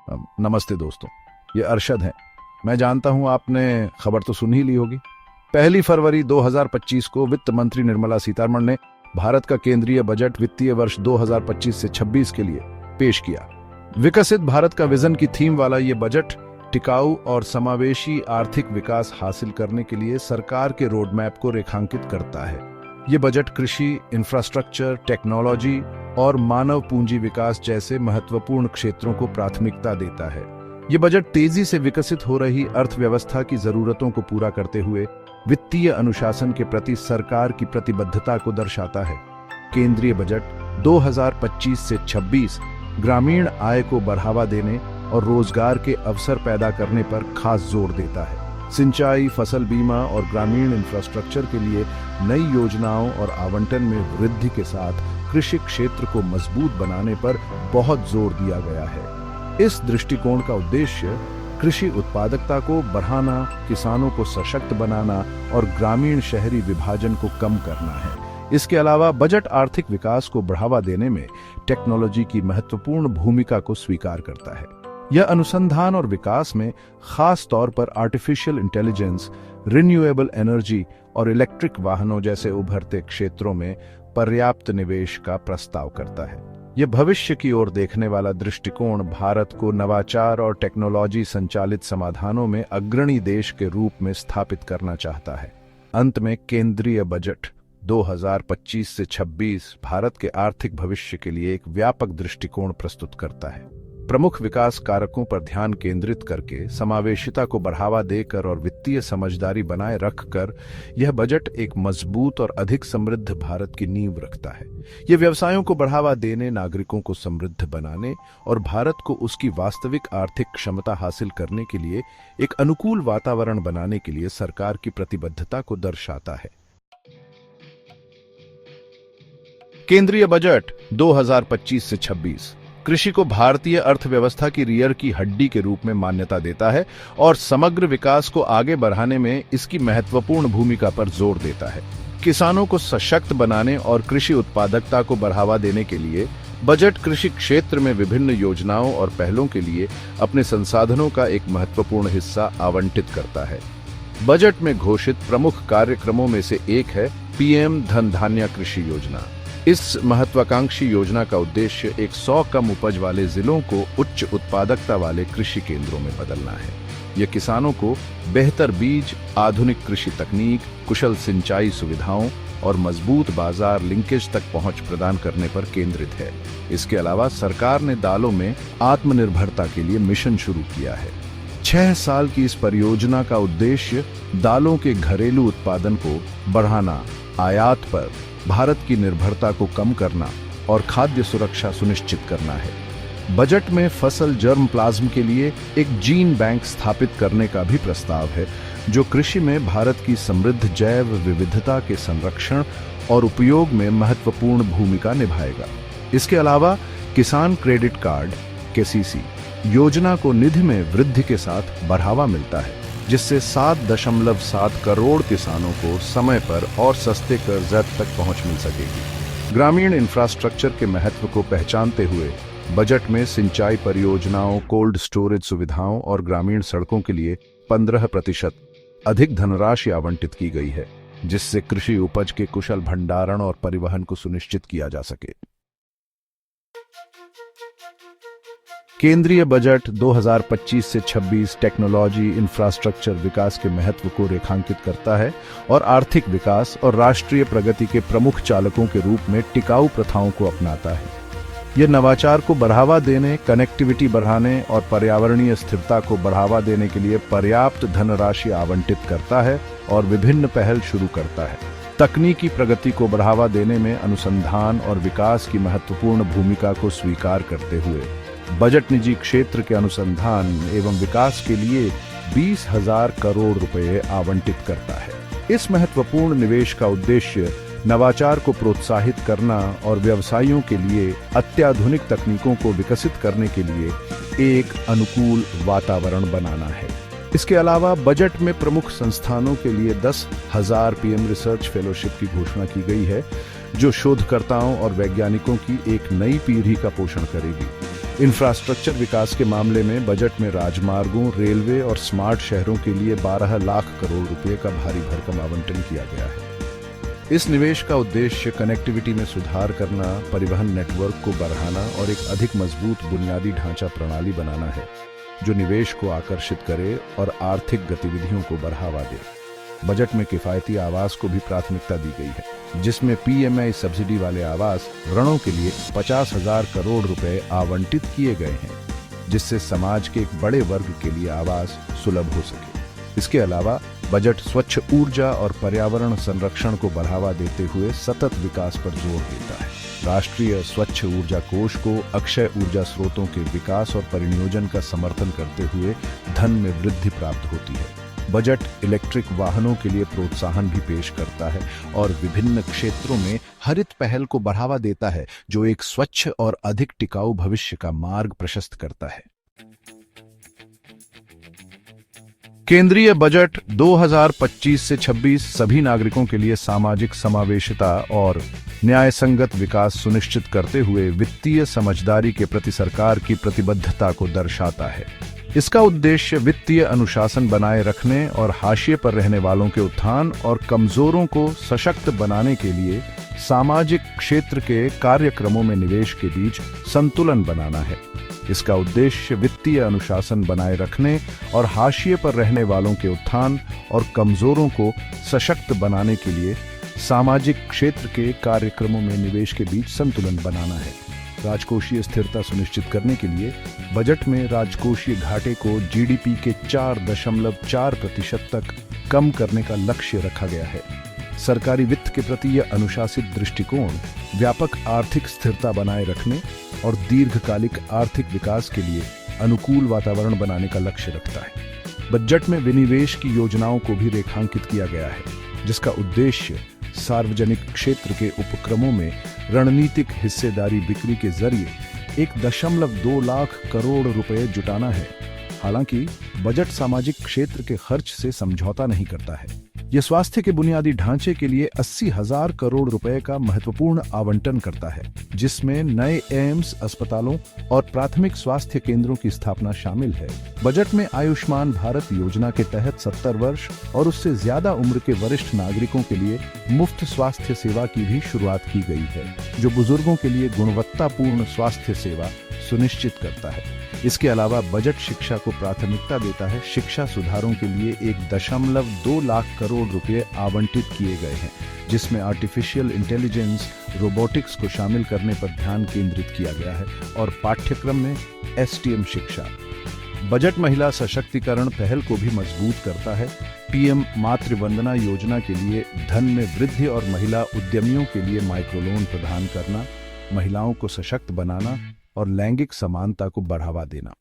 नमस्ते दोस्तों, ये अरशद हैं। मैं जानता हूं आपने खबर तो सुन ही ली होगी। 1 फरवरी 2025 को वित्त मंत्री निर्मला सीतारमण ने भारत का केंद्रीय बजट वित्तीय वर्ष 2025 से 26 के लिए पेश किया। विकसित भारत का विजन की थीम वाला ये बजट टिकाऊ और समावेशी आर्थिक विकास हासिल करने के लिए सरकार के रोडमैप को रेखांकित करता है। ये बजट कृषि, इंफ्रास्ट्रक्चर, टेक्नोलॉजी और मानव पूंजी विकास जैसे महत्वपूर्ण क्षेत्रों को प्राथमिकता देता है। ये बजट तेजी से विकसित हो रही अर्थव्यवस्था की जरूरतों को पूरा करते हुए वित्तीय अनुशासन के प्रति सरकार की प्रतिबद्धता को दर्शाता है। केंद्रीय बजट 2025 से 26 ग्रामीण आय को बढ़ावा देने और रोजगार के अवसर पैदा करने पर खास जोर देता है। सिंचाई, फसल बीमा और ग्रामीण इंफ्रास्ट्रक्चर के लिए नई योजनाओं और आवंटन में वृद्धि के साथ कृषि क्षेत्र को मजबूत बनाने पर बहुत जोर दिया गया है। इस दृष्टिकोण का उद्देश्य कृषि उत्पादकता को बढ़ाना, किसानों को सशक्त बनाना और ग्रामीण शहरी विभाजन को कम करना है। इसके अलावा बजट आर्थिक विकास को बढ़ावा देने में टेक्नोलॉजी की महत्वपूर्ण भूमिका को स्वीकार करता है। यह अनुसंधान और विकास में खास तौर पर आर्टिफिशियल इंटेलिजेंस, रिन्यूएबल एनर्जी और इलेक्ट्रिक वाहनों जैसे उभरते क्षेत्रों में पर्याप्त निवेश का प्रस्ताव करता है। यह भविष्य की ओर देखने वाला दृष्टिकोण भारत को नवाचार और टेक्नोलॉजी संचालित समाधानों में अग्रणी देश के रूप में स्थापित करना चाहता है। अंत में केंद्रीय बजट 2025 से 26 भारत के आर्थिक भविष्य के लिए एक व्यापक दृष्टिकोण प्रस्तुत करता है। प्रमुख विकास कारकों पर ध्यान केंद्रित करके, समावेशिता को बढ़ावा देकर और वित्तीय समझदारी बनाए रखकर यह बजट एक मजबूत और अधिक समृद्ध भारत की नींव रखता है। यह व्यवसायों को बढ़ावा देने, नागरिकों को समृद्ध बनाने और भारत को उसकी वास्तविक आर्थिक क्षमता हासिल करने के लिए एक अनुकूल वातावरण बनाने के लिए सरकार की प्रतिबद्धता को दर्शाता है। केंद्रीय बजट 2025 से 26 कृषि को भारतीय अर्थव्यवस्था की रीढ़ की हड्डी के रूप में मान्यता देता है और समग्र विकास को आगे बढ़ाने में इसकी महत्वपूर्ण भूमिका पर जोर देता है। किसानों को सशक्त बनाने और कृषि उत्पादकता को बढ़ावा देने के लिए बजट कृषि क्षेत्र में विभिन्न योजनाओं और पहलों के लिए अपने संसाधनों का एक महत्वपूर्ण हिस्सा आवंटित करता है। बजट में घोषित प्रमुख कार्यक्रमों में से एक है पीएम धन धान्य कृषि योजना। इस महत्वाकांक्षी योजना का उद्देश्य 100 कम उपज वाले जिलों को उच्च उत्पादकता वाले कृषि केंद्रों में बदलना है। यह किसानों को बेहतर बीज, आधुनिक कृषि तकनीक, कुशल सिंचाई सुविधाओं और मजबूत बाजार लिंकेज तक पहुंच प्रदान करने पर केंद्रित है। इसके अलावा सरकार ने दालों में आत्मनिर्भरता के लिए मिशन शुरू किया है। 6 साल की इस परियोजना का उद्देश्य दालों के घरेलू उत्पादन को बढ़ाना, आयात पर भारत की निर्भरता को कम करना और खाद्य सुरक्षा सुनिश्चित करना है। बजट में फसल जर्म प्लाज्म के लिए एक जीन बैंक स्थापित करने का भी प्रस्ताव है, जो कृषि में भारत की समृद्ध जैव विविधता के संरक्षण और उपयोग में महत्वपूर्ण भूमिका निभाएगा। इसके अलावा किसान क्रेडिट कार्ड केसीसी योजना को निधि में वृद्धि के साथ बढ़ावा मिलता है, जिससे 7.7 करोड़ किसानों को समय पर और सस्ते कर्ज तक पहुंच मिल सकेगी। ग्रामीण इंफ्रास्ट्रक्चर के महत्व को पहचानते हुए बजट में सिंचाई परियोजनाओं, कोल्ड स्टोरेज सुविधाओं और ग्रामीण सड़कों के लिए 15% अधिक धनराशि आवंटित की गई है, जिससे कृषि उपज के कुशल भंडारण और परिवहन को सुनिश्चित किया जा सके। केंद्रीय बजट 2025 से 26 टेक्नोलॉजी इंफ्रास्ट्रक्चर विकास के महत्व को रेखांकित करता है और आर्थिक विकास और राष्ट्रीय प्रगति के प्रमुख चालकों के रूप में टिकाऊ प्रथाओं को अपनाता है। यह नवाचार को बढ़ावा देने, कनेक्टिविटी बढ़ाने और पर्यावरणीय स्थिरता को बढ़ावा देने के लिए पर्याप्त धनराशि आवंटित करता है और विभिन्न पहल शुरू करता है। तकनीकी प्रगति को बढ़ावा देने में अनुसंधान और विकास की महत्वपूर्ण भूमिका को स्वीकार करते हुए बजट निजी क्षेत्र के अनुसंधान एवं विकास के लिए 20,000 करोड़ रुपए आवंटित करता है। इस महत्वपूर्ण निवेश का उद्देश्य नवाचार को प्रोत्साहित करना और व्यवसायियों के लिए अत्याधुनिक तकनीकों को विकसित करने के लिए एक अनुकूल वातावरण बनाना है। इसके अलावा बजट में प्रमुख संस्थानों के लिए 10,000 पीएम रिसर्च फेलोशिप की घोषणा की गई है, जो शोधकर्ताओं और वैज्ञानिकों की एक नई पीढ़ी का पोषण करेगी। इंफ्रास्ट्रक्चर विकास के मामले में बजट में राजमार्गों, रेलवे और स्मार्ट शहरों के लिए 12 लाख करोड़ रुपए का भारी भरकम आवंटन किया गया है। इस निवेश का उद्देश्य कनेक्टिविटी में सुधार करना, परिवहन नेटवर्क को बढ़ाना और एक अधिक मजबूत बुनियादी ढांचा प्रणाली बनाना है, जो निवेश को आकर्षित करे और आर्थिक गतिविधियों को बढ़ावा दे। बजट में किफायती आवास को भी प्राथमिकता दी गई है, जिसमें पीएमआई सब्सिडी वाले आवास ऋणों के लिए 50,000 करोड़ रुपए आवंटित किए गए हैं, जिससे समाज के एक बड़े वर्ग के लिए आवास सुलभ हो सके। इसके अलावा बजट स्वच्छ ऊर्जा और पर्यावरण संरक्षण को बढ़ावा देते हुए सतत विकास पर जोर देता है। राष्ट्रीय स्वच्छ ऊर्जा कोष को अक्षय ऊर्जा स्रोतों के विकास और परिनियोजन का समर्थन करते हुए धन में वृद्धि प्राप्त होती है। बजट इलेक्ट्रिक वाहनों के लिए प्रोत्साहन भी पेश करता है और विभिन्न क्षेत्रों में हरित पहल को बढ़ावा देता है, जो एक स्वच्छ और अधिक टिकाऊ भविष्य का मार्ग प्रशस्त करता है। केंद्रीय बजट 2025 से 26 सभी नागरिकों के लिए सामाजिक समावेशिता और न्याय संगत विकास सुनिश्चित करते हुए वित्तीय समझदारी के प्रति सरकार की प्रतिबद्धता को दर्शाता है। इसका उद्देश्य वित्तीय अनुशासन बनाए रखने और हाशिए पर रहने वालों के उत्थान और कमजोरों को सशक्त बनाने के लिए सामाजिक क्षेत्र के कार्यक्रमों में निवेश के बीच संतुलन बनाना है। इसका उद्देश्य वित्तीय अनुशासन बनाए रखने और हाशिए पर रहने वालों के उत्थान और कमजोरों को सशक्त बनाने के लिए सामाजिक क्षेत्र के कार्यक्रमों में निवेश के बीच संतुलन बनाना है। राजकोषीय स्थिरता सुनिश्चित करने के लिए बजट में राजकोषीय घाटे को जीडीपी के 4.4% तक कम करने का लक्ष्य रखा गया है। सरकारी वित्त के प्रति यह अनुशासित दृष्टिकोण व्यापक आर्थिक स्थिरता बनाए रखने और दीर्घकालिक आर्थिक विकास के लिए अनुकूल वातावरण बनाने का लक्ष्य रखता है। बजट में विनिवेश की योजनाओं को भी रेखांकित किया गया है, जिसका उद्देश्य सार्वजनिक क्षेत्र के उपक्रमों में रणनीतिक हिस्सेदारी बिक्री के जरिए 1.2 लाख करोड़ रुपए जुटाना है। हालांकि बजट सामाजिक क्षेत्र के खर्च से समझौता नहीं करता है। यह स्वास्थ्य के बुनियादी ढांचे के लिए 80,000 करोड़ रुपए का महत्वपूर्ण आवंटन करता है, जिसमें नए एम्स अस्पतालों और प्राथमिक स्वास्थ्य केंद्रों की स्थापना शामिल है। बजट में आयुष्मान भारत योजना के तहत 70 वर्ष और उससे ज्यादा उम्र के वरिष्ठ नागरिकों के लिए मुफ्त स्वास्थ्य सेवा की भी शुरुआत की गई है, जो बुजुर्गों के लिए गुणवत्तापूर्ण स्वास्थ्य सेवा सुनिश्चित करता है। इसके अलावा बजट शिक्षा को प्राथमिकता देता है। शिक्षा सुधारों के लिए 1.2 लाख करोड़ रुपए आवंटित किए गए हैं, जिसमें आर्टिफिशियल इंटेलिजेंस, रोबोटिक्स को शामिल करने पर ध्यान केंद्रित किया गया है और पाठ्यक्रम में एसटीएम शिक्षा। बजट महिला सशक्तिकरण पहल को भी मजबूत करता है। पीएम मातृ वंदना योजना के लिए धन में वृद्धि और महिला उद्यमियों के लिए माइक्रोलोन प्रदान करना, महिलाओं को सशक्त बनाना और लैंगिक समानता को बढ़ावा देना।